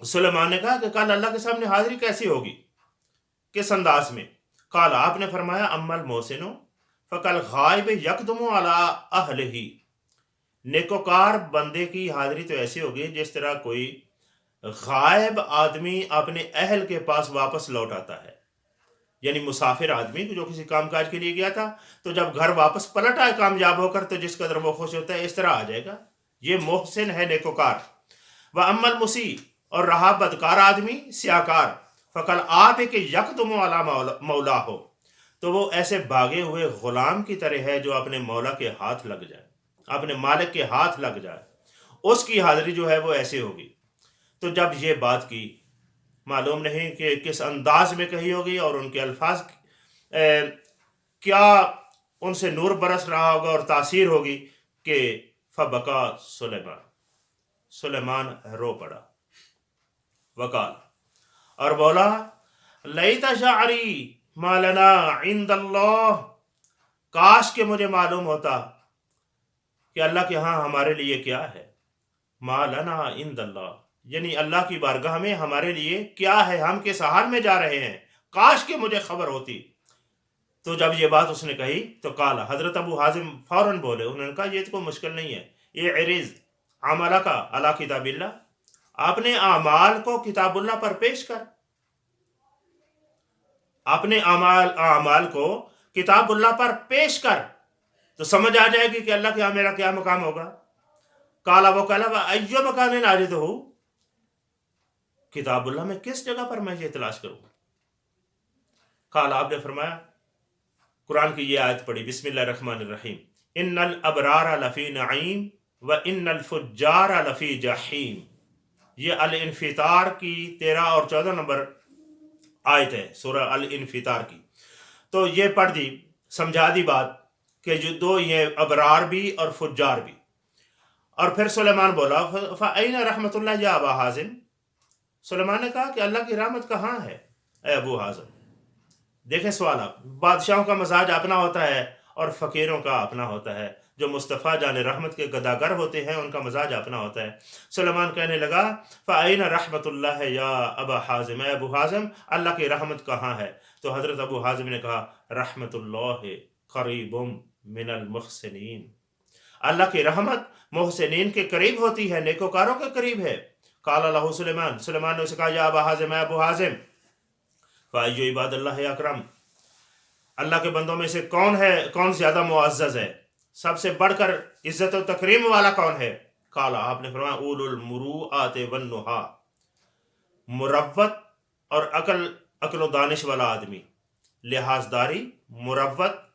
سلیمان نے کہا کہ کل اللہ کے سامنے حاضری کیسی ہوگی، کس انداز میں؟ قال، آپ نے فرمایا اما المحسن فکل غائب یکدم علی اہلہ، نیکوکار بندے کی حاضری تو ایسی ہوگی جس طرح کوئی غائب آدمی اپنے اہل کے پاس واپس لوٹ آتا ہے، یعنی مسافر آدمی جو کسی کام کاج کے لیے گیا تھا تو جب گھر واپس پلٹ آئے کامیاب ہو کر تو جس قدر وہ خوش ہوتا ہے اس طرح آ جائے گا، یہ محسن ہے، نیکوکار۔ وَأَمَّا الْمُسِیء، اور رہا بدکار آدمی، سیاکار، فقل آپ کہ یکدم علی مولا ہو، تو وہ ایسے بھاگے ہوئے غلام کی طرح ہے جو اپنے مولا کے ہاتھ لگ جائے، اپنے مالک کے ہاتھ لگ جائے، اس کی حاضری جو ہے وہ ایسے ہوگی۔ تو جب یہ بات کی، معلوم نہیں کہ کس انداز میں کہی ہوگی اور ان کے الفاظ کیا ان سے نور برس رہا ہوگا اور تاثیر ہوگی، کہ فبکا سلیمان، سلیمان رو پڑا، وقال، اور بولا، لیت شعری ما لنا عند اللہ، کاش کہ مجھے معلوم ہوتا کہ اللہ کے ہاں ہمارے لیے کیا ہے، ما لنا عند اللہ، یعنی اللہ کی بارگاہ میں ہمارے لیے کیا ہے، ہم کس حال میں جا رہے ہیں، کاش کہ مجھے خبر ہوتی۔ تو جب یہ بات اس نے کہی تو قال، حضرت ابو حازم فوراً بولے، انہوں نے کہا یہ تو کوئی مشکل نہیں ہے، یہ عرض عملہ کا علی کتاب اللہ، اپنے اعمال کو کتاب اللہ پر پیش کر، اپنے اعمال کو کتاب اللہ پر پیش کر تو سمجھ آ جائے گی کہ اللہ کے ہاں میرا کیا مقام ہوگا۔ کالا وہ کالا ایو مکان ناجد ہو، کتاب اللہ میں کس جگہ پر میں یہ تلاش کروں؟ کالا، آپ نے فرمایا، قرآن کی یہ آیت پڑھی، بسم اللہ الرحمن الرحیم، ان الابرار لفی نعیم و ان الفجار لفی جحیم، یہ الانفطار کی 13 اور 14 نمبر آیت ہے سورہ الانفطار کی۔ تو یہ پڑھ دی، سمجھا دی بات کہ جو دو یہ ابرار بھی اور فجار بھی۔ اور پھر سلیمان بولا، فَأَيْنَ رحمت اللہ یا ابا حازم، سلیمان نے کہا کہ اللہ کی رحمت کہاں ہے اے ابو حازم؟ دیکھیں سوال، آپ، بادشاہوں کا مزاج اپنا ہوتا ہے اور فقیروں کا اپنا ہوتا ہے، جو مصطفیٰ جان رحمت کے گداگر ہوتے ہیں ان کا مزاج اپنا ہوتا ہے۔ سلیمان کہنے لگا، فَأَيْنَ رحمت اللہ یا ابا حازم، اے ابو حازم اللہ کی رحمت کہاں ہے؟ تو حضرت ابو حازم نے کہا، رحمت اللہ قریب من المحسنین، اللہ کی رحمت محسنین کے قریب ہوتی ہے، نیکوکاروں کے قریب ہے۔ قال له سلیمان، سلیمان نے اسے کہا، یا ابا حازم، اے ابو حازم، فَأَيُّ عباد اللہ اکرم، اللہ کے بندوں میں سے کون زیادہ معزز ہے، سب سے بڑھ کر عزت و تکریم والا کون ہے؟ قالا، آپ نے فرمایا، اولو المروءات والنہا، مروت اور عقل و دانش والا آدمی، لحاظ داری، مروت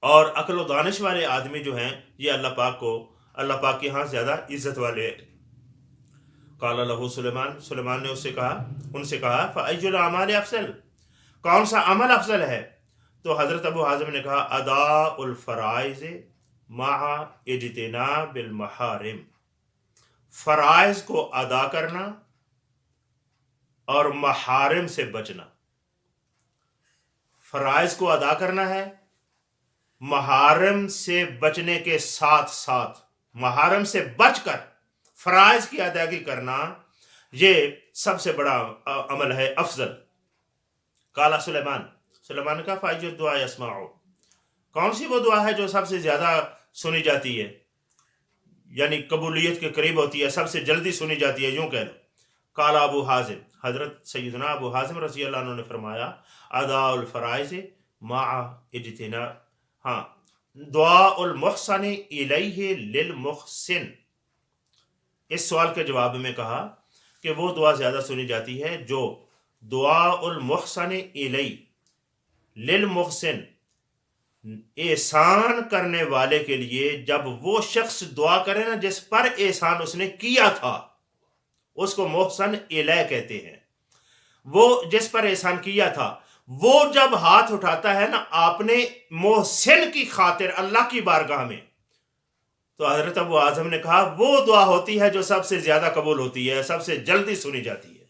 اور عقل و دانش والے آدمی جو ہیں یہ اللہ پاک کے ہاں زیادہ عزت والے ہیں۔ قال له سلیمان، سلیمان نے ان سے کہا، فَأَيُّ الْأَعْمَالِ أَفْضَلُ، کون سا عمل افضل ہے؟ تو حضرت ابو حازم نے کہا، اداء الفرائض مع اجتناب المحارم، فرائض کو ادا کرنا اور محارم سے بچنا۔ فرائض کو ادا کرنا ہے، محارم سے بچنے کے ساتھ ساتھ، محارم سے بچ کر فرائض کی ادائیگی کرنا، یہ سب سے بڑا عمل ہے، افضل۔ قال سلیمان نے کہا، فَأَيُّ الدُّعَاءِ أَسْمَعُ، کون سی وہ دعا ہے جو سب سے زیادہ سنی جاتی ہے، یعنی قبولیت کے قریب ہوتی ہے، سب سے جلدی سنی جاتی ہے، یوں کہہ لو۔ قال ابو حازم، حضرت سیدنا ابو حازم رضی اللہ عنہ نے فرمایا، اداء الفرائض مع اجتناب، ہاں، دعاء المحسن الیہ للمحسن، اس سوال کے جواب میں کہا کہ وہ دعا زیادہ سنی جاتی ہے جو دعاء المحسن الیہ للمحسن، احسان کرنے والے کے لیے، جب وہ شخص دعا کرے نا جس پر احسان اس نے کیا تھا، اس کو محسن الیہ کہتے ہیں۔ وہ جس پر احسان کیا تھا، وہ جب ہاتھ اٹھاتا ہے نا اپنے محسن کی خاطر اللہ کی بارگاہ میں، تو حضرت ابو اعظم نے کہا وہ دعا ہوتی ہے جو سب سے زیادہ قبول ہوتی ہے، سب سے جلدی سنی جاتی ہے،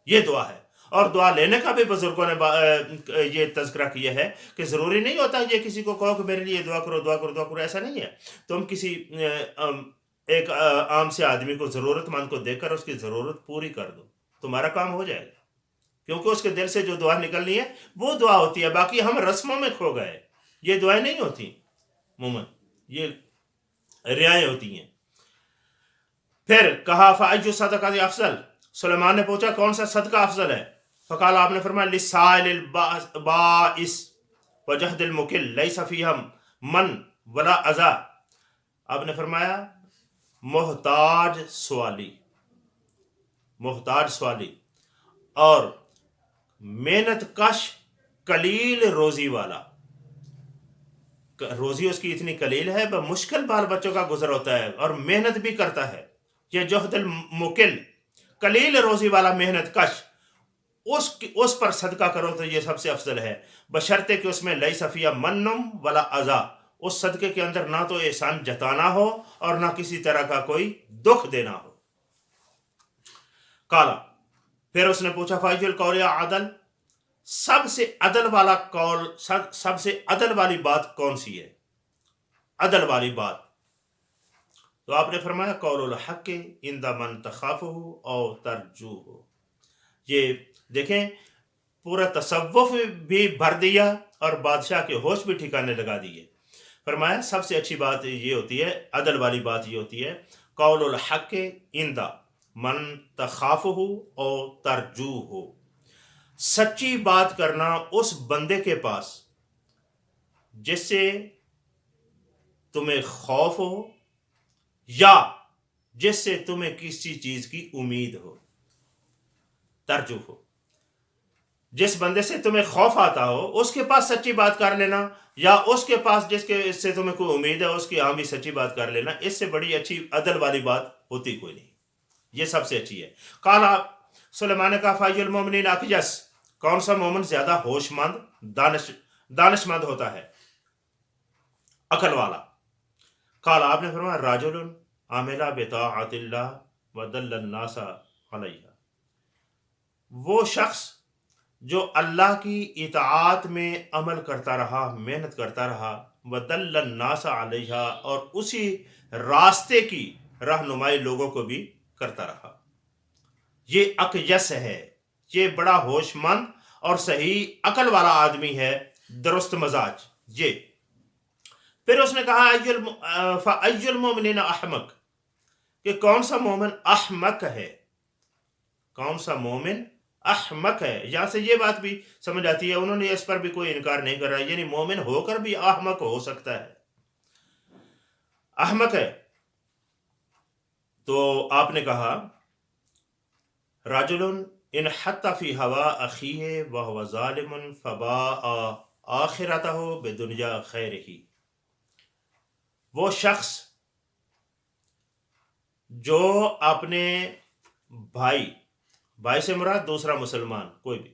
یہ دعا ہے۔ اور دعا لینے کا بھی بزرگوں نے یہ تذکرہ کیا ہے کہ ضروری نہیں ہوتا یہ کسی کو کہو کہ میرے لیے دعا کرو، ایسا نہیں ہے۔ تم کسی ایک عام سے آدمی کو، ضرورت مند کو دیکھ کر اس کی ضرورت پوری کر دو، تمہارا کام ہو جائے گا، کیونکہ اس کے دل سے جو دعا نکلنی ہے وہ دعا ہوتی ہے. باقی ہم رسموں میں کھو گئے، یہ دعائیں نہیں ہوتی عموماً، یہ رعاییں ہوتی ہیں. پھر کہا فأی صدقۃ افضل، سلیمان نے پوچھا کون سا صدقہ افضل ہے؟ فقال، آپ نے فرمایا للسائل البائس وجہد المکل لیس فیہا من ولا اذا. آپ نے فرمایا محتاج سوالی، محتاج سوالی اور محنت کش قلیل روزی والا، روزی اس کی اتنی قلیل ہے، مشکل بال بچوں کا گزر ہوتا ہے اور محنت بھی کرتا ہے. یہ جہد المکل، قلیل روزی والا محنت کش، اس پر صدقہ کرو تو یہ سب سے افضل ہے، بشرطے کہ اس میں لیس فیہا منم ولا اذا، اس صدقے کے اندر نہ تو احسان جتانا ہو اور نہ کسی طرح کا کوئی دکھ دینا ہو. کالا، پھر اس نے پوچھا فائج القول یا عدل، سب سے عدل والا قول، سب سے عدل والی بات کون سی ہے؟ عدل والی بات. تو آپ نے فرمایا قول الحق عند من تخافہ او ترجوہ. یہ دیکھیں پورا تصوف بھی بھر دیا اور بادشاہ کے ہوش بھی ٹھکانے لگا دیے. فرمایا سب سے اچھی بات یہ ہوتی ہے، عدل والی بات یہ ہوتی ہے قول الحق عند من تخافہ او ترجوہ، سچی بات کرنا اس بندے کے پاس جس سے تمہیں خوف ہو یا جس سے تمہیں کسی چیز کی امید ہو. ترجو ہو، جس بندے سے تمہیں خوف آتا ہو اس کے پاس سچی بات کر لینا، یا اس کے پاس جس کے اس سے تمہیں کوئی امید ہے اس کی ہاں بھی سچی بات کر لینا. اس سے بڑی اچھی عدل والی بات ہوتی کوئی نہیں، یہ سب سے اچھی ہے. قالا، سلیمان نے کہا فای المومنین اقیس، کون سا مومن زیادہ ہوش مند دانش مند ہوتا ہے، عقل والا؟ قال، آپ نے فرمایا راجل عامل بطاعت اللہ ودل الناس علیہ، وہ شخص جو اللہ کی اطاعت میں عمل کرتا رہا، محنت کرتا رہا، ودل الناس علیہ، اور اسی راستے کی رہنمائی لوگوں کو بھی کرتا رہا. یہ اقیس ہے، یہ بڑا ہوش مند اور صحیح عقل والا آدمی ہے، درست مزاج. یہ پھر اس نے کہا فأی المومنین احمق، کہ کون سا مومن احمق ہے، کون سا مومن احمق ہے. یہاں سے یہ بات بھی سمجھ آتی ہے، انہوں نے اس پر بھی کوئی انکار نہیں کر رہا، یعنی مومن ہو کر بھی احمق ہو سکتا ہے، احمق ہے. تو آپ نے کہا رجل انحط فی ہوا اخیہ وہو ظالم فباء آخرتہ بدنیا خیرہ، وہ شخص جو اپنے بھائی سے مراد دوسرا مسلمان کوئی بھی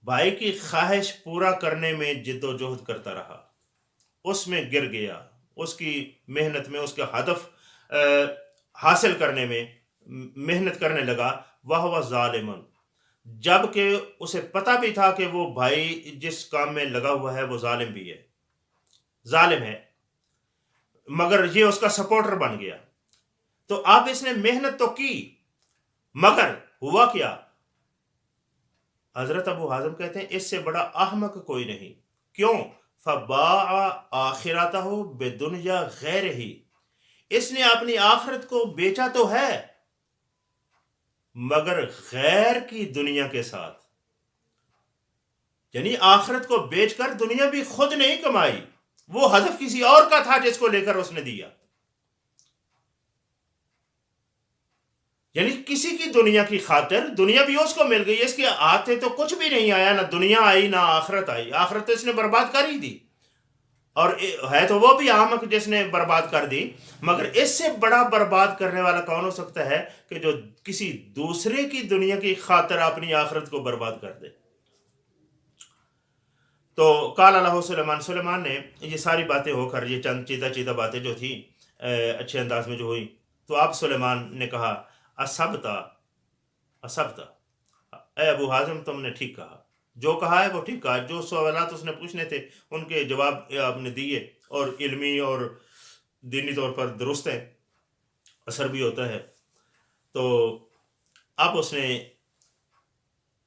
بھائی کی خواہش پورا کرنے میں جد و جہد کرتا رہا، اس میں گر گیا، اس کی محنت میں، اس کا ہدف حاصل کرنے میں محنت کرنے لگا. وہ ظالم، جب کہ اسے پتہ بھی تھا کہ وہ بھائی جس کام میں لگا ہوا ہے وہ ظالم بھی ہے، ظالم ہے، مگر یہ اس کا سپورٹر بن گیا. تو آپ اس نے محنت تو کی، مگر ہوا کیا؟ حضرت ابو حازم کہتے ہیں اس سے بڑا احمق کوئی نہیں. کیوں؟ فباع آخرتہ بدنیا غیرہ، اس نے اپنی آخرت کو بیچا تو ہے مگر غیر کی دنیا کے ساتھ، یعنی آخرت کو بیچ کر دنیا بھی خود نہیں کمائی، وہ ہدف کسی اور کا تھا جس کو لے کر اس نے دیا. یعنی کسی کی دنیا کی خاطر دنیا بھی اس کو مل گئی، اس کے آتے تو کچھ بھی نہیں آیا، نہ دنیا آئی نہ آخرت آئی، آخرت تو اس نے برباد کر ہی دی، اور ہے تو وہ بھی احمق جس نے برباد کر دی. مگر اس سے بڑا برباد کرنے والا کون ہو سکتا ہے کہ جو کسی دوسرے کی دنیا کی خاطر اپنی آخرت کو برباد کر دے. تو قال اللہ سلیمان نے یہ ساری باتیں ہو کر، یہ چند چیدہ باتیں جو تھیں اچھے انداز میں جو ہوئی، تو آپ سلیمان نے کہا اسبتا، اے ابو حازم تم نے ٹھیک کہا، جو کہا ہے وہ ٹھیک کہا، جو سوالات اس نے پوچھنے تھے ان کے جواب آپ نے دیے، اور علمی اور دینی طور پر درست ہے. اثر بھی ہوتا ہے. تو اب اس نے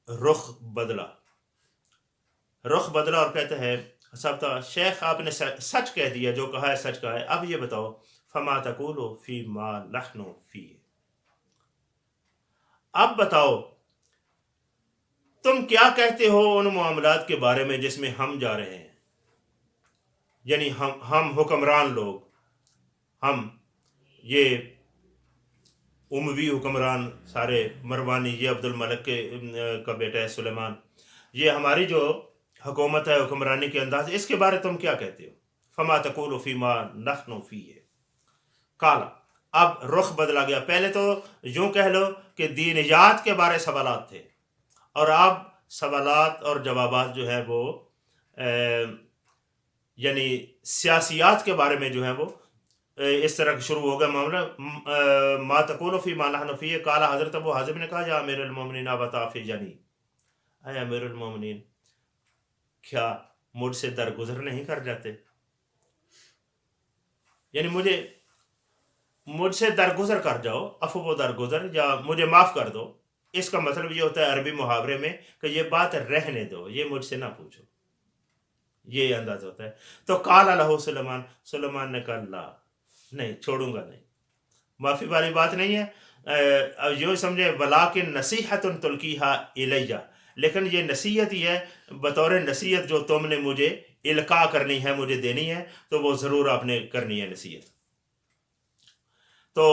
رخ بدلا اور کہتا ہے صاحب شیخ آپ نے سچ کہہ دیا، جو کہا ہے سچ کہا ہے، اب یہ بتاؤ فما تقول فی ما نحن فی، اب بتاؤ تم کیا کہتے ہو ان معاملات کے بارے میں جس میں ہم جا رہے ہیں. یعنی ہم حکمران لوگ، ہم یہ اموی حکمران سارے مروانی، یہ عبد الملک کا بیٹا ہے سلیمان، یہ ہماری جو حکومت ہے حکمرانی کے انداز، اس کے بارے تم کیا کہتے ہو. فما تقول فی ما نحن فی ہے. کالا، اب رخ بدلا گیا. پہلے تو یوں کہہ لو کہ دینیات کے بارے سوالات تھے، اور اب سوالات اور جوابات جو ہے وہ یعنی سیاسیات کے بارے میں جو ہے وہ اس طرح شروع ہو گیا معاملہ. ما تقول فی ما نحن فی، کالا حضرت ابو حازم نے کہا یا امیر المومنین بتا فی جنی، اے امیر المومنین کیا مجھ سے درگزر نہیں کر جاتے، یعنی مجھ سے درگزر کر جاؤ، عفو و درگزر، یا مجھے معاف کر دو. اس کا مطلب یہ ہوتا ہے عربی محاورے میں کہ یہ بات رہنے دو، یہ مجھ سے نہ پوچھو، یہ انداز ہوتا ہے. تو قال لہ سلیمان نے کہا لا، نہیں چھوڑوں گا نہیں، معافی والی بات نہیں ہے. یوں سمجھے ولیکن نصیحت تلقیھا الیہ، لیکن یہ نصیحت ہی ہے، بطور نصیحت جو تم نے مجھے القاء کرنی ہے، مجھے دینی ہے، تو وہ ضرور آپ نے کرنی ہے نصیحت. تو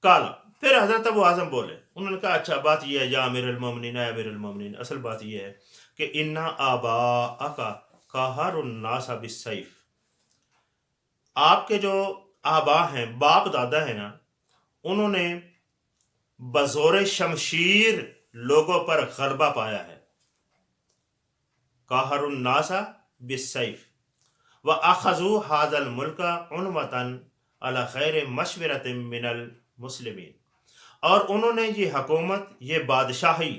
کالا، پھر حضرت ابو اعظم بولے، انہوں نے کہا اچھا بات یہ ہے یا امیر المومنین، اے امیر المومنین، اصل بات یہ ہے کہ انا آباءک قہر الناس بالسیف، آپ کے جو آبا ہیں، باپ دادا ہیں نا، انہوں نے بزور شمشیر لوگوں پر غلبہ پایا ہے. قہر الناس بالسیف واخذوا هذا الملک عنوة علی خیر مشورۃ من المسلمین، اور انہوں نے یہ حکومت، یہ بادشاہی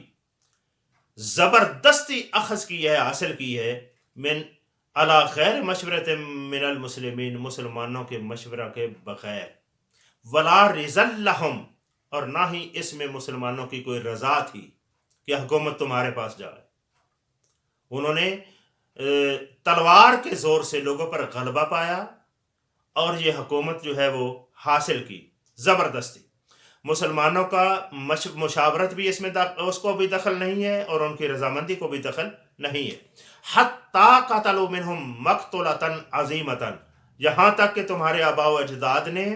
زبردستی اخذ کی ہے، حاصل کی ہے، من علی خیر مشورۃ من المسلمین، مسلمانوں کے مشورہ کے بغیر، ولا رضا لہم، اور نہ ہی اس میں مسلمانوں کی کوئی رضا تھی کہ حکومت تمہارے پاس جائے. انہوں نے تلوار کے زور سے لوگوں پر غلبہ پایا اور یہ حکومت جو ہے وہ حاصل کی زبردستی. مسلمانوں کا مشاورت بھی اس میں اس کو بھی دخل نہیں ہے، اور ان کی رضامندی کو بھی دخل نہیں ہے. حتیٰ قتلوا منہم مقتلۃ عظیمۃ، یہاں تک کہ تمہارے آباء و اجداد نے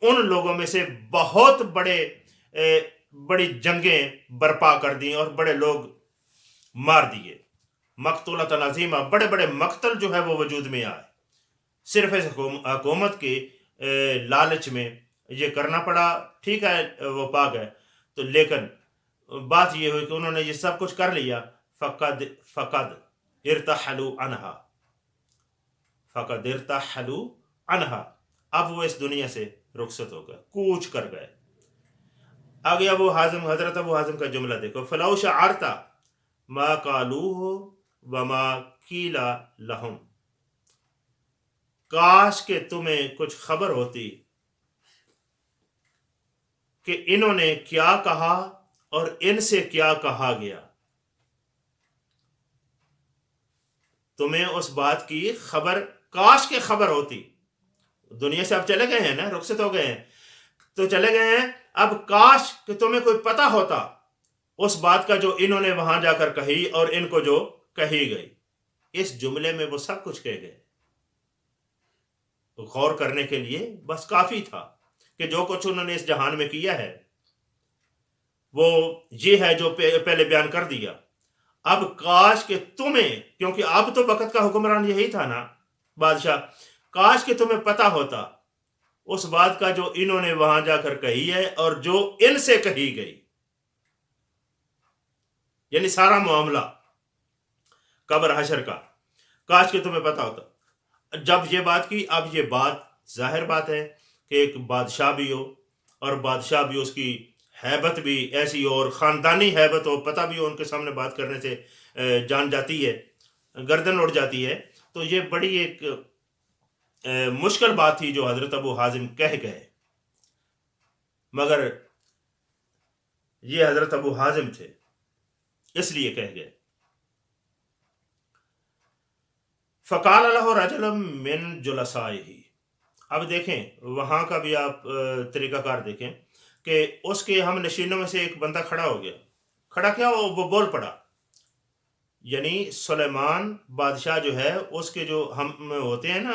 ان لوگوں میں سے بہت بڑی جنگیں برپا کر دیں اور بڑے لوگ مار دیے. مقتلۃ عظیمہ، بڑے بڑے مقتل جو ہے وہ وجود میں آئے، صرف اس حکومت کے لالچ میں یہ کرنا پڑا. ٹھیک ہے وہ پاک ہے، تو لیکن بات یہ ہوئی کہ انہوں نے یہ سب کچھ کر لیا. فقد ارتحلوا عنہا، اب وہ اس دنیا سے رخصت ہو گئے، کوچ کر گئے. آگے حضرت ابو حازم کا جملہ دیکھو، فلو شعرت ما قالوہ وما قیل لہم، کاش کہ تمہیں کچھ خبر ہوتی کہ انہوں نے کیا کہا اور ان سے کیا کہا گیا، تمہیں اس بات کی خبر، کاش کے خبر ہوتی. دنیا سے اب چلے گئے ہیں نا، رخصت ہو گئے ہیں تو چلے گئے ہیں، اب کاش کہ تمہیں کوئی پتہ ہوتا اس بات کا جو انہوں نے وہاں جا کر کہی اور ان کو جو کہی گئی. اس جملے میں وہ سب کچھ کہہ گئے. غور کرنے کے لیے بس کافی تھا کہ جو کچھ انہوں نے اس جہان میں کیا ہے وہ یہ ہے جو پہلے بیان کر دیا. اب کاش کہ تمہیں، کیونکہ اب تو وقت کا حکمران یہی تھا نا بادشاہ، کاش کہ تمہیں پتہ ہوتا اس بات کا جو انہوں نے وہاں جا کر کہی ہے اور جو ان سے کہی گئی، یعنی سارا معاملہ قبر حشر کا، کاش کہ تمہیں پتہ ہوتا. جب یہ بات کی، اب یہ بات ظاہر بات ہے کہ ایک بادشاہ بھی ہو، اور بادشاہ بھی اس کی ہیبت بھی ایسی ہو، اور خاندانی حیبت ہو، پتہ بھی ہو ان کے سامنے بات کرنے سے جان جاتی ہے، گردن اڑ جاتی ہے. تو یہ بڑی ایک مشکل بات تھی جو حضرت ابو حازم کہہ گئے. مگر یہ حضرت ابو حازم تھے اس لیے کہہ گئے. فقال له رجل من جلسائه. اب دیکھیں وہاں کا بھی آپ طریقہ کار دیکھیں کہ اس کے ہم نشینوں میں سے ایک بندہ کھڑا ہو گیا. کھڑا کیا وہ بول پڑا. یعنی سلیمان بادشاہ جو ہے اس کے جو ہم ہوتے ہیں نا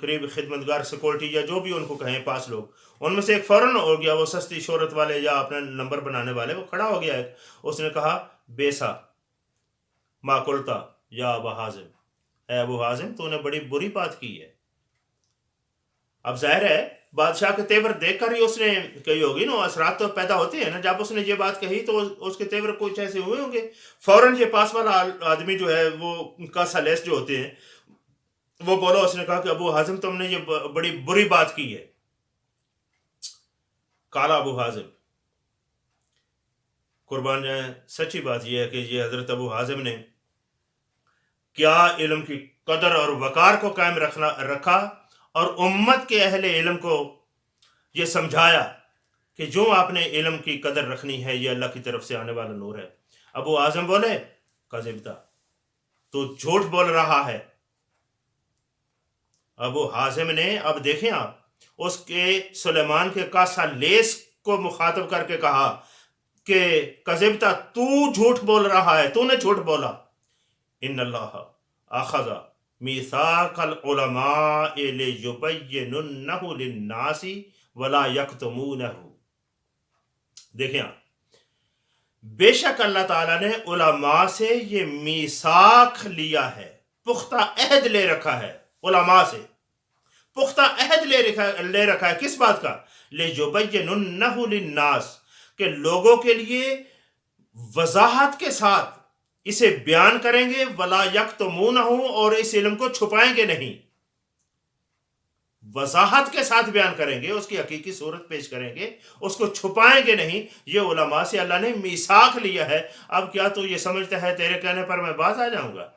قریب خدمتگار سیکورٹی یا جو بھی ان کو کہیں پاس لوگ, ان میں سے ایک فوراً ہو گیا, وہ سستی شہرت والے یا اپنا نمبر بنانے والے, وہ کھڑا ہو گیا ہے. اس نے کہا بیسا ما قلتا یا ابا حازم, اے ابو حازم تو نے بڑی بری بات کی ہے. اب ظاہر ہے بادشاہ کے تیور دیکھ کر ہی اس نے کہی ہوگی نا, اثرات تو پیدا ہوتے ہیں نا. جب اس نے یہ بات کہی تو اس کے تیور کچھ ایسے ہوئے ہوں گے. فوراً یہ پاس والا آدمی جو ہے وہ کا سلیس جو ہوتے ہیں وہ بولا, اس نے کہا کہ ابو حازم تم نے یہ بڑی بری بات کی ہے. کالا ابو حازم, قربان جائیں سچی بات یہ ہے کہ یہ حضرت ابو حازم نے کیا علم کی قدر اور وقار کو قائم رکھا اور امت کے اہل علم کو یہ سمجھایا کہ جو آپ نے علم کی قدر رکھنی ہے یہ اللہ کی طرف سے آنے والا نور ہے. ابو اعظم بولے کذبتا, تو جھوٹ بول رہا ہے. ابو حازم نے, اب دیکھیں آپ, اس کے سلیمان کے کاسا لیس کو مخاطب کر کے کہا کہ کذبتا, تو جھوٹ بول رہا ہے, تو نے جھوٹ بولا. ان اللہ اخذ میثاق العلماء لیبیننہ للناس ولا یکتمونہ. دیکھیں آپ, بے شک اللہ تعالیٰ نے علماء سے یہ میثاق لیا ہے, پختہ عہد لے رکھا ہے. علماء سے پختہ عہد لے رکھا ہے کس بات کا؟ لیبیننہ للناس, کہ لوگوں کے لیے وضاحت کے ساتھ اسے بیان کریں گے. ولا یکتمونہ, اور اس علم کو چھپائیں گے نہیں. وضاحت کے ساتھ بیان کریں گے, اس کی حقیقی صورت پیش کریں گے, اس کو چھپائیں گے نہیں. یہ علماء سے اللہ نے میثاق لیا ہے. اب کیا تو یہ سمجھتا ہے تیرے کہنے پر میں باز آ جاؤں گا؟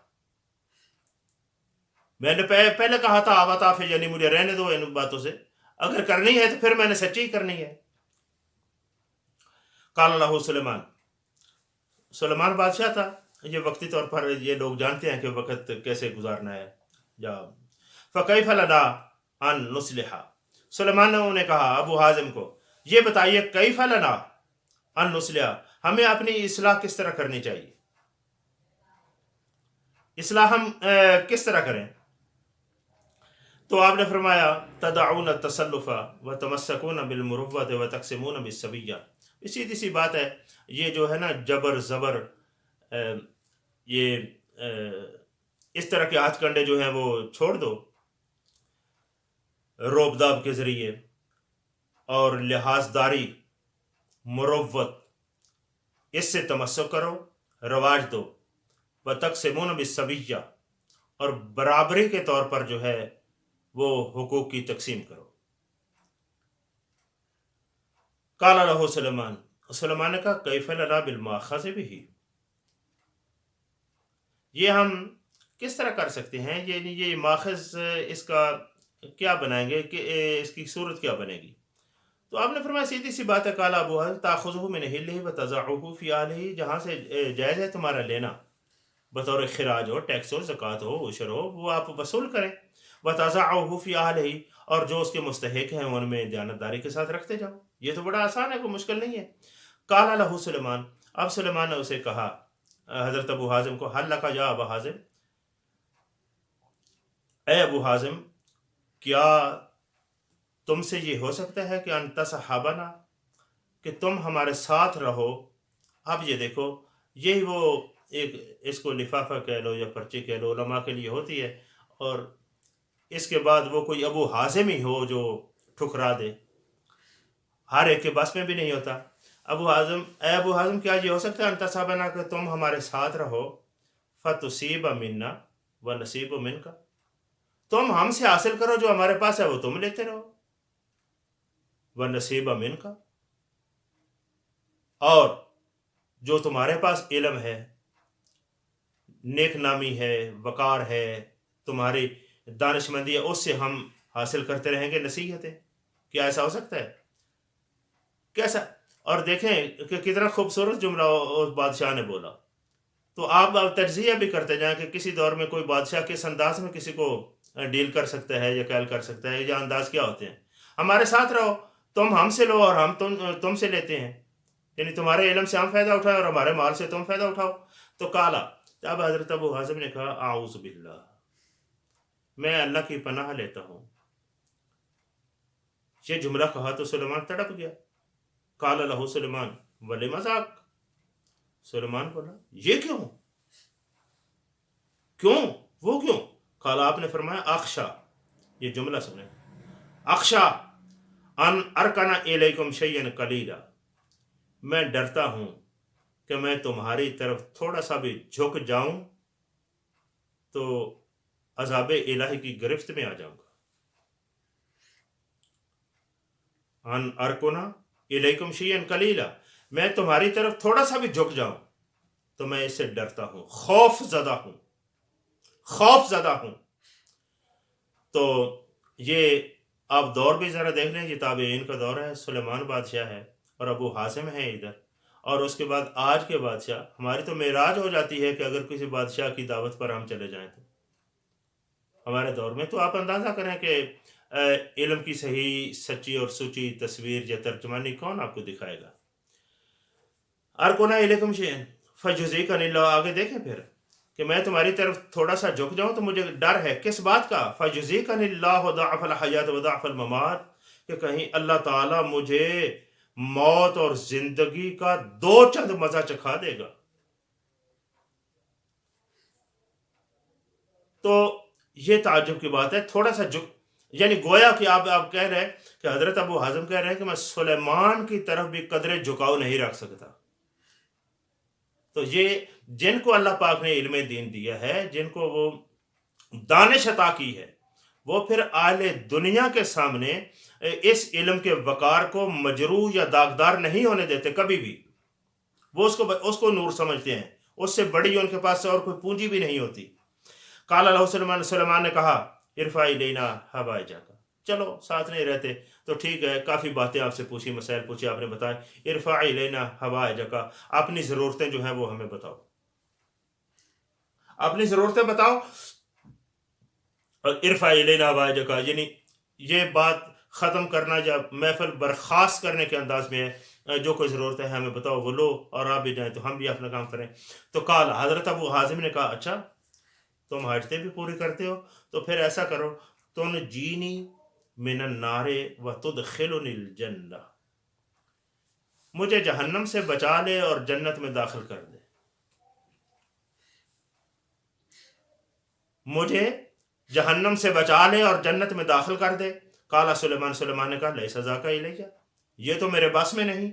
میں نے پہلے کہا تھا آواتاف, یعنی مجھے رہنے دو ان باتوں سے, اگر کرنی ہے تو پھر میں نے سچی کرنی ہے. قال اللہ سلیمان, سلیمان بادشاہ تھا. یہ وقتی طور پر یہ لوگ جانتے ہیں کہ وقت کیسے گزارنا ہے. یا فکیف لنا ان نصلح, سلیمان نے انہیں کہا ابو حازم کو, یہ بتائیے کیف لنا ان نصلح, ہمیں اپنی اصلاح کس طرح کرنی چاہیے, اصلاح ہم کس طرح کریں؟ تو آپ نے فرمایا تدعون التسلف وتمسکون بالمروۃ وتقسمون بالسویہ. سیدھی سی بات ہے, یہ جو ہے نا جبر زبر, یہ اس طرح کے ہاتھ کنڈے جو ہیں وہ چھوڑ دو روب داب کے ذریعے, اور لحاظ داری مروت اس سے تمسک کرو, رواج دو. وتقسمون بالسویہ, اور برابری کے طور پر جو ہے وہ حقوق کی تقسیم کرو. قال له سلیمان, سلیمان نے کہا کیف لنا بالمؤاخذہ بہ, یہ ہم کس طرح کر سکتے ہیں, یہ ماخذ اس کا کیا بنائیں گے, کہ اس کی صورت کیا بنے گی؟ تو آپ نے فرمایا سیدھی سی بات ہے, قال ابو حازم تاخذہ من اہلہ وتضعہ فی اہلہ, جہاں سے جائز ہے تمہارا لینا بطور خراج ہو, ٹیکس ہو, زکوٰۃ ہو, عشر ہو, وہ آپ وصول کریں. وتضعہ فی اہلہ, اور جو اس کے مستحق ہیں ان میں دیانتداری کے ساتھ رکھتے جاؤ. یہ تو بڑا آسان ہے, کوئی مشکل نہیں ہے. قال له سلیمان, اب سلیمان نے اسے کہا حضرت ابو حازم کو, حل لک یا ابا حازم, اے ابو حازم کیا تم سے یہ ہو سکتا ہے کہ ان تصحبنا, کہ تم ہمارے ساتھ رہو. اب یہ دیکھو, یہی وہ ایک, اس کو لفافہ کہہ لو یا پرچی کہہ لو, علماء کے لیے ہوتی ہے, اور اس کے بعد وہ کوئی ابو حازم ہی ہو جو ٹھکرا دے, ہر ایک کے بس میں بھی نہیں ہوتا. ابو حازم, اے ابو حازم کیا یہ ہو سکتا ہے ان تصحبنا, کہ تم ہمارے ساتھ رہو, فتصیب منا ونصیب منک, تم ہم سے حاصل کرو, جو ہمارے پاس ہے وہ تم لیتے رہو, ونصیب منک, اور جو تمہارے پاس علم ہے, نیک نامی ہے, وقار ہے, تمہاری دانشمندی ہے, اس سے ہم حاصل کرتے رہیں گے نصیحتیں. کیا ایسا ہو سکتا ہے؟ کیسا، اور دیکھیں کہ کتنا خوبصورت جملہ اس بادشاہ نے بولا. تو آپ تجزیہ بھی کرتے جائیں کہ کسی دور میں کوئی بادشاہ کس انداز میں کسی کو ڈیل کر سکتا ہے یا کیل کر سکتا ہے، یا انداز کیا ہوتے ہیں. ہمارے ساتھ رہو، تم ہم سے لو اور ہم تم سے لیتے ہیں، یعنی تمہارے علم سے ہم فائدہ اٹھائیں اور ہمارے مال سے تم فائدہ اٹھاؤ. تو کالا، اب حضرت ابو حازم نے کہا اعوذ باللہ، میں اللہ کی پناہ لیتا ہوں. یہ جملہ کہا تو سلیمان تڑپ گیا. قال لہ سلیمان ولم ذاک، سلیمان بولا یہ کیوں، کیوں، وہ کیوں. قال، آپ نے فرمایا اخشا، یہ جملہ سنیں، اخشا ان ارکنا الیکم شیئا قلیلا، میں ڈرتا ہوں کہ میں تمہاری طرف تھوڑا سا بھی جھک جاؤں تو عذاب الہی کی گرفت میں آ جاؤں گا. ان ارکنا الیکم شیئا قلیلا، میں تمہاری طرف تھوڑا سا بھی جھک جاؤں تو میں اس سے ڈرتا ہوں، خوف زدہ ہوں، خوف زدہ ہوں. تو یہ آپ دور بھی ذرا دیکھ لیں، یہ تابعین کا دور ہے، سلیمان بادشاہ ہے اور ابو حازم ہے ادھر، اور اس کے بعد آج کے بادشاہ. ہماری تو معراج ہو جاتی ہے کہ اگر کسی بادشاہ کی دعوت پر ہم چلے جائیں تو ہمارے دور میں. تو آپ اندازہ کریں کہ علم کی صحیح سچی اور سچی تصویر یا ترجمانی کون آپ کو دکھائے گا. ارکونا الیکم شیئن فجزیکن اللہ، آگے دیکھیں پھر کہ میں تمہاری طرف تھوڑا سا جھک جاؤں تو مجھے ڈر ہے کس بات کا. فجزیکن اللہ ضعف الحیات و ضعف الممات، کہ کہیں اللہ تعالیٰ مجھے موت اور زندگی کا دو چند مزہ چکھا دے گا. تو یہ تعجب کی بات ہے، تھوڑا سا جھک، یعنی گویا کہ آپ کہہ رہے ہیں کہ حضرت ابو حازم کہہ رہے ہیں کہ میں سلیمان کی طرف بھی قدرے جھکاؤ نہیں رکھ سکتا. تو یہ جن کو اللہ پاک نے علم دین دیا ہے، جن کو وہ دانش عطا کی ہے، وہ پھر اہل دنیا کے سامنے اس علم کے وقار کو مجروح یا داغدار نہیں ہونے دیتے کبھی بھی. وہ اس کو نور سمجھتے ہیں، اس سے بڑی ان کے پاس اور کوئی پونجی بھی نہیں ہوتی. قال اللہ سلیمان نے کہا ارفع الینا حوائجک، چلو ساتھ نہیں رہتے تو ٹھیک ہے، کافی باتیں آپ سے پوچھی، مسائل پوچھے آپ نے بتائے. ارفع الینا حوائجک، اپنی ضرورتیں جو ہیں وہ ہمیں بتاؤ، اپنی ضرورتیں بتاؤ. اور ارفع الینا حوائجک یعنی یہ بات ختم کرنا یا محفل برخاست کرنے کے انداز میں ہے. جو کوئی ضرورت ہے ہمیں بتاؤ، وہ لو، اور آپ بھی جائیں تو ہم بھی اپنا کام کریں. تو قال، حضرت ابو حازم نے کہا اچھا تم حاجتیں بھی پوری کرتے ہو، تو پھر ایسا کرو، تم جینی من النار و تدخلنی الجنہ، مجھے جہنم سے بچا لے اور جنت میں داخل کر دے، مجھے جہنم سے بچا لے اور جنت میں داخل کر دے. قال سلیمان نے کہا لیس ذاک الیہ، یہ تو میرے بس میں نہیں.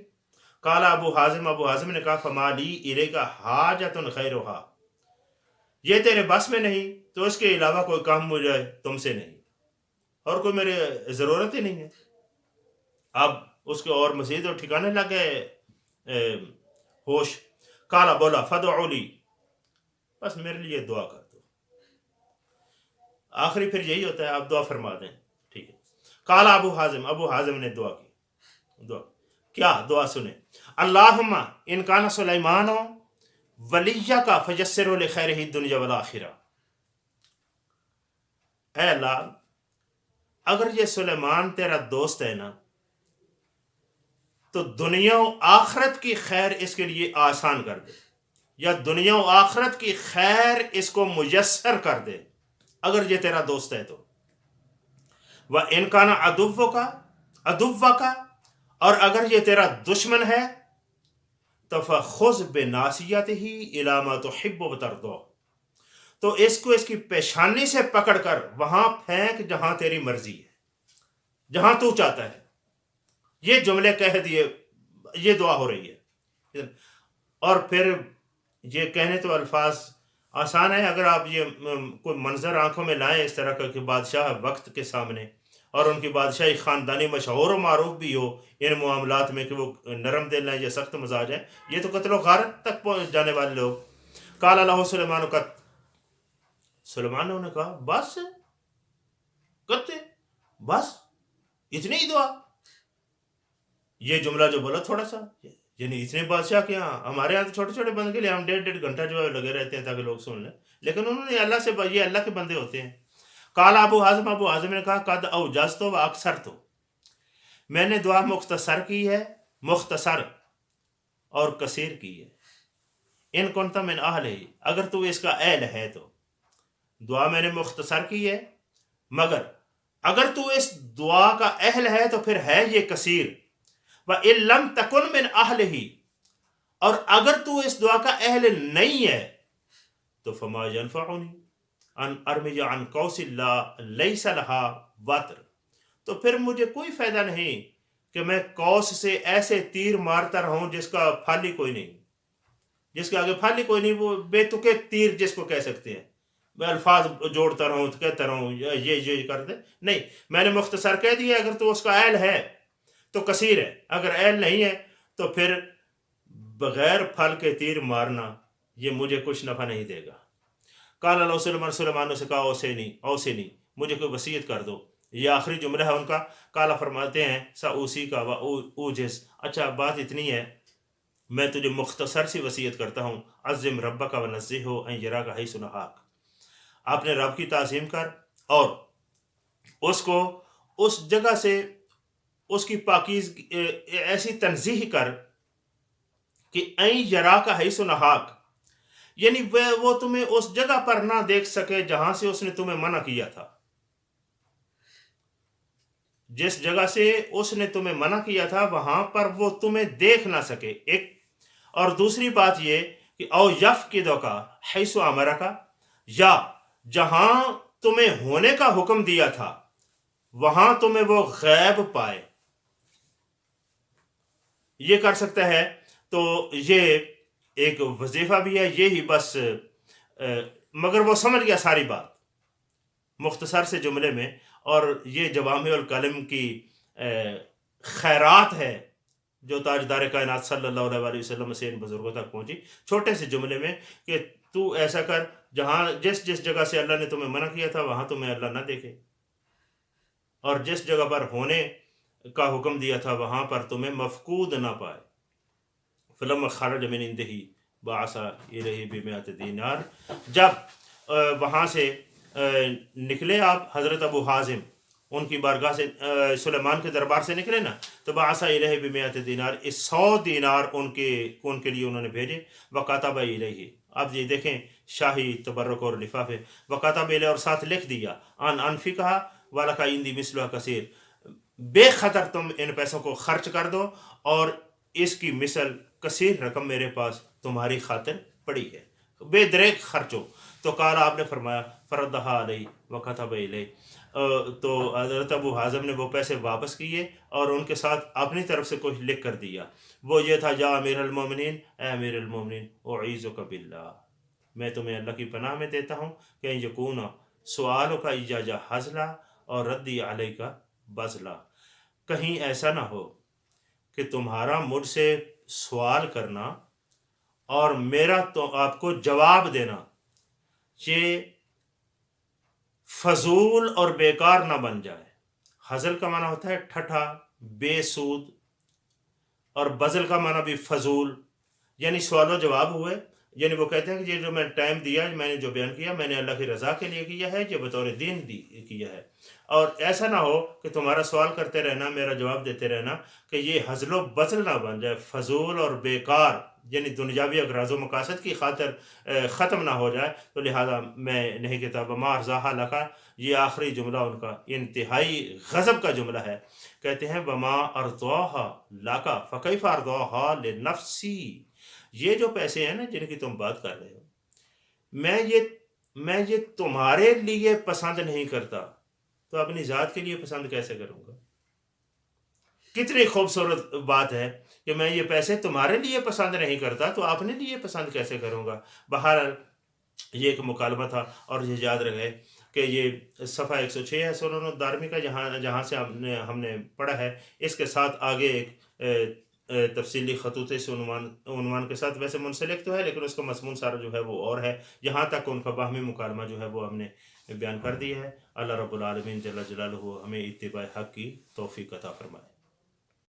قال ابو حازم نے کہا فما لی الیک حاجۃ غیرھا، یہ تیرے بس میں نہیں تو اس کے علاوہ کوئی کام مجھے تم سے نہیں، اور کوئی میرے ضرورت ہی نہیں ہے. اب اس کے اور مزید اور ٹھکانے لگ گئے ہوش. کالا بولا فدعوا لی، بس میرے لیے دعا کر دو. آخری پھر یہی ہوتا ہے، آپ دعا فرما دیں، ٹھیک ہے. کالا ابو حازم نے دعا کی. دعا کیا؟ دعا سنیں. اللہم ان کان سلیمان ولیہ کا فیسر لخیرہ الدنیا والآخرہ، اے اللہ اگر یہ سلیمان تیرا دوست ہے نا تو دنیا و آخرت کی خیر اس کے لیے آسان کر دے، یا دنیا و آخرت کی خیر اس کو میسر کر دے اگر یہ تیرا دوست ہے تو. وَإِنْ كَانَ عَدُوَّكَ، اور اگر یہ تیرا دشمن ہے تو فَخُذْ بِنَاصِيَتِهِ إِلَى مَا تُحِبُّ وَتَرْضَى، تو اس کو اس کی پیشانی سے پکڑ کر وہاں پھینک جہاں تیری مرضی ہے، جہاں تو چاہتا ہے. یہ جملے کہہ دیے، یہ دعا ہو رہی ہے. اور پھر یہ کہنے تو الفاظ آسان ہے، اگر آپ یہ کوئی منظر آنکھوں میں لائیں اس طرح کا کہ بادشاہ وقت کے سامنے اور ان کی بادشاہی خاندانی مشہور و معروف بھی ہو ان معاملات میں کہ وہ نرم دل ہیں یا سخت مزاج ہیں، یہ تو قتل و غارت تک پہنچ جانے والے لوگ. قال اللہ سلیمان نے کہا بس کرتے، بس اتنی ہی دعا. یہ جملہ جو بولا تھوڑا سا، یعنی اتنے بادشاہ کے یہاں، ہمارے یہاں تو چھوٹے چھوٹے بندے کے لیے ہم 1.5 گھنٹہ جو ہے لگے رہتے ہیں تاکہ لوگ سن لیں، لیکن انہوں نے اللہ سے، یہ اللہ کے بندے ہوتے ہیں۔ قال ابو حازم نے کہا قد اوجزت و اکثرت، میں نے دعا مختصر کی ہے، مختصر اور کثیر کی ہے۔ ان کنت من اہلہ، اگر تو اس کا اہل ہے تو، دعا میں نے مختصر کی ہے، مگر اگر تو اس دعا کا اہل ہے تو پھر ہے یہ کثیر۔ وَإِن لَمْ تَكُن مِّنْ أَهْلِهِ، اور اگر تو اس دعا کا اہل نہیں ہے تو فما ينفعنی ان ارمی عن قوس اللہ لیس لها وطر، تو پھر مجھے کوئی فائدہ نہیں کہ میں قوس سے ایسے تیر مارتا رہوں جس کا پھال ہی کوئی نہیں، جس کے آگے پھال ہی کوئی نہیں، وہ بے تکے تیر جس کو کہہ سکتے ہیں، میں الفاظ جوڑتا رہوں تو کہتا رہوں یہ کر دے، نہیں، میں نے مختصر کہہ دیا اگر تو اس کا اہل ہے تو کثیر ہے، اگر اہل نہیں ہے تو پھر بغیر پھل کے تیر مارنا یہ مجھے کچھ نفع نہیں دے گا۔ قال اللہ سلیمان نے کہا اوصنی، مجھے کوئی وصیت کر دو، یہ آخری جملہ ہے ان کا۔ قال فرماتے ہیں ساوسی کا و اوجز، اچھا بات اتنی ہے، میں تجھے مختصر سی وصیت کرتا ہوں، عظم ربک و نزہہ ان یراک حیث نہاک، اپنے رب کی تعظیم کر اور اس کو اس جگہ سے اس کی پاکیز ایسی تنزیح کر کہ این یراک حیث نہاک، یعنی وہ تمہیں اس جگہ پر نہ دیکھ سکے جہاں سے اس نے تمہیں منع کیا تھا، جس جگہ سے اس نے تمہیں منع کیا تھا وہاں پر وہ تمہیں دیکھ نہ سکے، ایک، اور دوسری بات یہ کہ او یفقدک حیث امرک، یا جہاں تمہیں ہونے کا حکم دیا تھا وہاں تمہیں وہ غیب پائے، یہ کر سکتا ہے۔ تو یہ ایک وظیفہ بھی ہے، یہی بس، مگر وہ سمجھ گیا ساری بات مختصر سے جملے میں، اور یہ جوامع الکلم کی خیرات ہے جو تاجدار کائنات صلی اللہ علیہ وسلم سے ان بزرگوں تک پہنچی، چھوٹے سے جملے میں کہ تو ایسا کر جہاں جس جگہ سے اللہ نے تمہیں منع کیا تھا وہاں تمہیں اللہ نہ دیکھے، اور جس جگہ پر ہونے کا حکم دیا تھا وہاں پر تمہیں مفقود نہ پائے۔ فلما خرج من عنده بعث الیہ بمئۃ دینار، جب وہاں سے نکلے آپ حضرت ابو حازم ان کی بارگاہ سے، سلیمان کے دربار سے نکلے نا، تو بعث الیہ بمئۃ دینار، 100 دینار ان کے لیے انہوں نے بھیجے۔ وکتب الیہ، اب یہ دیکھیں شاہی تبرک اور لفافے، وکتب الیہ، اور ساتھ لکھ دیا، ان انفقھا ولک عندی مثلھا کثیر، بے خطر تم ان پیسوں کو خرچ کر دو اور اس کی مثل کثیر رقم میرے پاس تمہاری خاطر پڑی ہے، بے دریغ خرچو۔ تو قال، آپ نے فرمایا، فردھا علیہ وکتب الیہ، تو حضرت ابو حازم نے وہ پیسے واپس کیے اور ان کے ساتھ اپنی طرف سے کچھ لکھ کر دیا، وہ یہ تھا، یا امیر المومنین، اے امیر المومنین، اعیذک باللہ، میں تمہیں اللہ کی پناہ میں دیتا ہوں کہ یکون سؤالک ایایا ہزلا اور ردی علیک بذلا، کہیں ایسا نہ ہو کہ تمہارا مجھ سے سوال کرنا اور میرا تو آپ کو جواب دینا یہ فضول اور بیکار نہ بن جائے۔ ہزل کا معنی ہوتا ہے ٹھٹھا، بے سود، اور بذل کا معنی بھی فضول، یعنی سوال و جواب ہوئے، یعنی وہ کہتے ہیں کہ یہ جو میں ٹائم دیا، میں نے جو بیان کیا، میں نے اللہ کی رضا کے لیے کیا ہے، یہ بطور دین کیا ہے، اور ایسا نہ ہو کہ تمہارا سوال کرتے رہنا، میرا جواب دیتے رہنا، کہ یہ ہزل و بذل نہ بن جائے، فضول اور بیکار، یعنی دنیاوی اغراض و مقاصد کی خاطر ختم نہ ہو جائے، تو لہذا میں نہیں کہتا وما ارضاھا لک، یہ آخری جملہ ان کا انتہائی غضب کا جملہ ہے، کہتے ہیں وما ارضاھا لک فکیف ارضاھا لنفسی، یہ جو پیسے ہیں نا جن کی تم بات کر رہے ہو، میں یہ تمہارے لیے پسند نہیں کرتا تو اپنی ذات کے لیے پسند کیسے کروں گا؟ کتنی خوبصورت بات ہے کہ میں یہ پیسے تمہارے لیے پسند نہیں کرتا تو اپنے لیے پسند کیسے کروں گا۔ بہرحال یہ ایک مکالمہ تھا، اور یہ یاد رکھے کہ یہ صفحہ 106 ہے سنن الدارمی کا، جہاں سے ہم نے پڑھا ہے، اس کے ساتھ آگے ایک تفصیلی خطوط اس عنوان کے ساتھ ویسے منسلک تو ہے، لیکن اس کا مضمون سارا جو ہے وہ اور ہے، یہاں تک ان کا باہمی مکالمہ جو ہے وہ ہم نے بیان کر دی ہے۔ اللہ رب العالمین جل جلالہ ہمیں اتباع حق کی توفیق عطا فرمائے۔